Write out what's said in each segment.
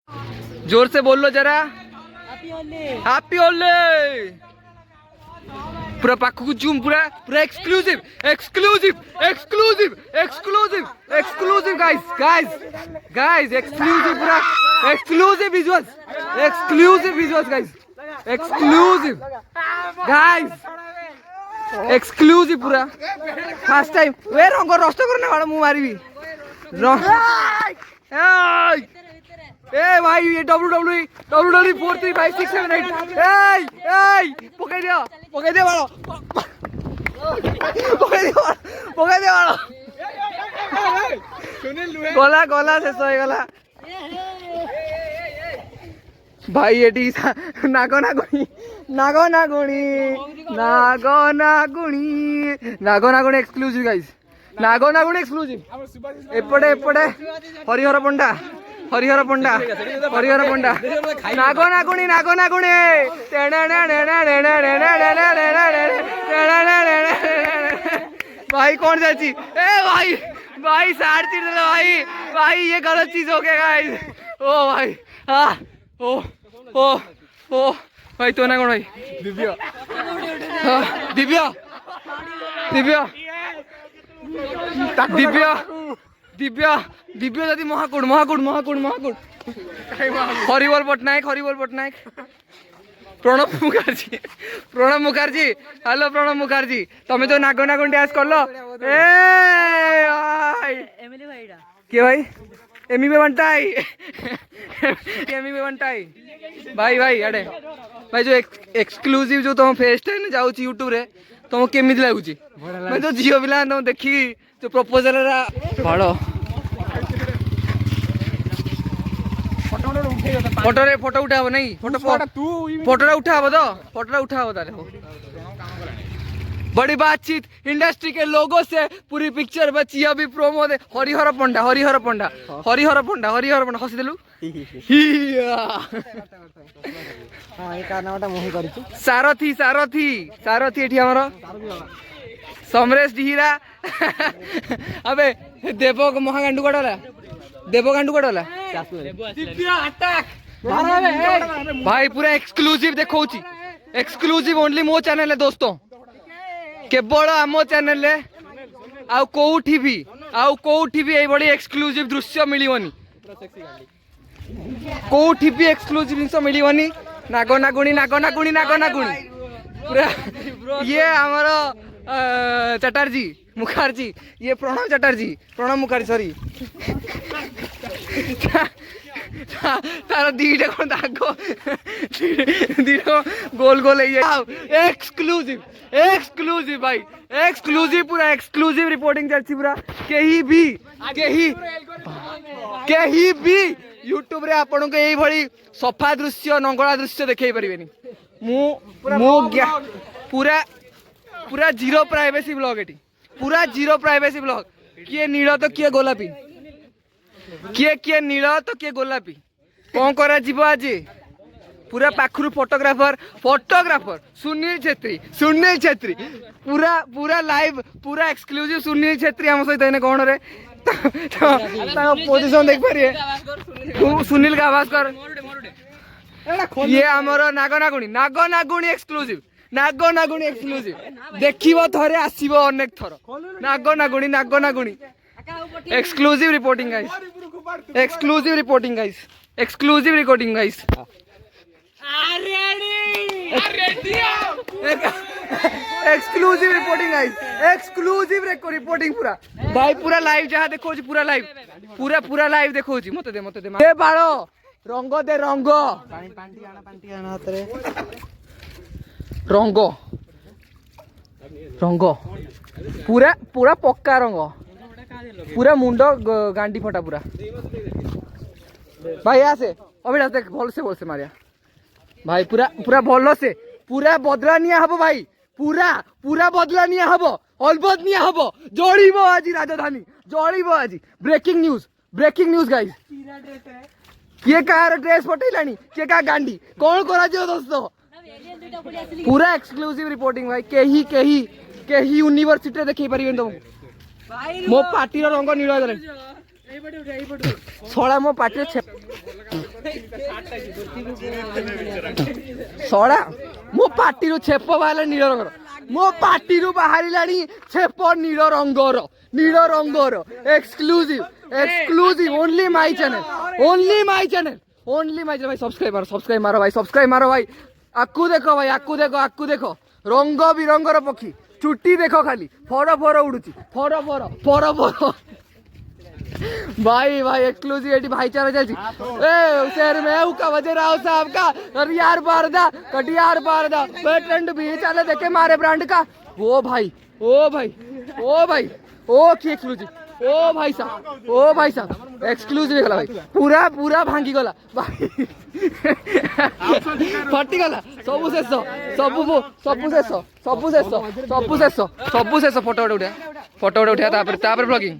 जोर से बोल लो जरा। हैप्पी होली। पूरा पाखु को जूम, पूरा पूरा exclusive exclusive exclusive exclusive exclusive guys guys guys exclusive, पूरा exclusive visuals, exclusive visuals guys, exclusive guys, exclusive पूरा फर्स्ट टाइम। वे रंग नष्ट करने वाला मु मारिबी। ए भाई ये WWE 4 3 5 6 7 8 ए पकड़ दिया वाला, पकड़ दिया वाला गला गला शेष हो गला भाई। एटी नागो नागुणी एक्सक्लूसिव गाइस, नागो नागुणी एक्सक्लूसिव। एपटे हरिहर पंडा नागो नागुणी भाई कौन जाची? ए भाई साड़ चिड़ भाई ये गलत चीज हो गया गाइस। ओ भाई हाँ ओ भाई तो ना कौन भाई? दिव्या जदि महाकूट हरिबोल पट्टनायक प्रणब मुखार्जी हेलो प्रणब मुखार्जी, तुम्हें तो नागो नागुन डांस कर लो। के भाई एमी पे बनटाई भाई अड़े भाई जो एक्सक्लूसिव जो तुम फेस टाइम जाऊँ यूट्यूब रे तुम केमी लगुच? मैं तो झील पिला तुम देखी जो प्रपोजल भाड़ फोटो उठा नहीं फोटोटा उठा ताले बड़ी बातचीत इंडस्ट्री के लोगों से पूरी पिक्चर बची अभी प्रोमो दे। हरिहर पंडा हसी देलु सारथी एठी हमर समरेश डिहिरा अबे देवक महागांडू कटला भाई पूरा एक्सक्लूसिव देखौची, एक्सक्लूसिव ओनली मो चैनल है दोस्तों, केवल आम चैनल रे आउ कोठी भी ए बड़ी एक्सक्लूसिव दृश्य मिलिवनी, कोठी भी एक्सक्लूसिव जिंस मिलिवनी। नागो नागुणी पूरा ये हमारा चटर्जी मुखर्जी, ये प्रणब मुखर्जी सॉरी तार दीटा को दाग गोल एक्सक्लूसिव भाई, एक्सक्लूसिव पूरा एक्सक्लूसिव रिपोर्टिंग चलती पूरा। कहीं भी यूट्यूब रे आपन को यही भली सफा दृश्य नंगला दृश्य देखै परिबेनी। पूरा जीरो प्राइवेसी ब्लॉग एटी, पूरा जीरो प्राइवेसी ब्लॉग। किए नील तो किए गोलापी, किए नील तो किए गोलापी, कौन करा जीव आज पूरा पाखरु फोटोग्राफर सुनील छेत्री पूरा लाइव पूरा एक्सक्लूसिव सुनील छेत्री हम सहित एने कौन रे पोजीशन देख पारिए सुनील गाभास्कर। ये हमर नागो नागुणी एक्सक्लूसिव देखिबो थरे आसीबो अनेक थर। नागो नागुणी exclusive reporting guys, exclusive reporting guys. Exclusive reporting guys, exclusive reporting पूरा भाई, पूरा लाइव जहाँ देखो पूरा लाइव देखो मत दे ए बालो रंग दे रंग पूरा पक्का रंग, पूरा मुंड गांडी फटा पूरा भाई आसे अभिलाष देख भल से मारिया भाई, पूरा भल से पूरा बदला निया हबो भाई, पूरा बदला निया हबो, अलबद निया हबो, जळिबो आज राजधानी, जळिबो आज। ब्रेकिंग न्यूज गाइस, किए कार ड्रेस फटैलानी, किए का गांडी कौन करा जो दोस्तों। पूरा एक्सक्लूसिव रिपोर्टिंग भाई, केही यूनिवर्सिटी देखै परिबेन तुम। मो पार्टी रंग नील छड़ा मो पार्टी सड़ा मो पार्टी छेप बाहर नील रंगर मो पार्टी बाहर छेप नील रंगर एक्सक्लूसिव ओनली माय चैनल भाई सब्सक्राइब मारो भाई आकू देखो रंग बिरंगर पक्षी चुट्टी देखो खाली फर उड़ुची फर भाई एक्सक्लूसिव भाईचारा चलती शहर में उका वजह राव साहब का कटियार पारदा ट्रेंड भी चले देखे मारे ब्रांड का ओ भाई की एक्सक्लूसिव ओ भाई साहब एक्सक्लूसिव गला भाई पूरा भांगी गला भाई फटी गला सबु शेष फोटो उठा तापर ब्लॉगिंग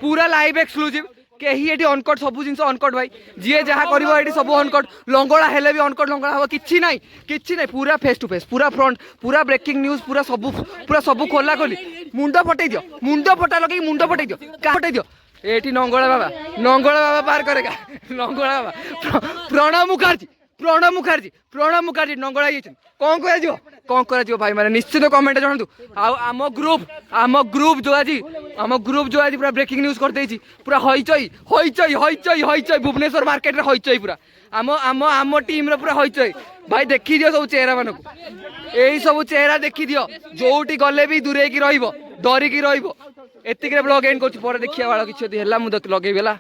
पूरा लाइव एक्सक्लूसिव कहीं ये अनकट सब जिन अनकट भाई जी जहाँ कर सब अनकट लंगड़ा हेले भी अनकट लंगड़ा हम कि नहीं पूरा फेस टू फेस पूरा फ्रंट पूरा ब्रेकिंग न्यूज पूरा सब खोला खोली मुंड फटे लगे मुंड फटे दियो एटी नंगला बाबा पार करेगा नंगला बाबा प्रणव मुखर्जी नंगला कौन कर भाई मैंने निश्चित कमेंट जनातु आम ग्रुप जो आज पूरा ब्रेकिंग न्यूज कर देछि पूरा हईचई भुवनेश्वर मार्केट रे हईचई पूरा आम टीम रे पूरा हईचई भाई देखी दियो सब चेहरा मानक यही सब चेहरा देखी दियो जोटी गले भी दूरे की रहिबो डरिकी रहिबो एतिक ब्लॉग एंड कर देखिया वाला किछ होला मु लगेबेला।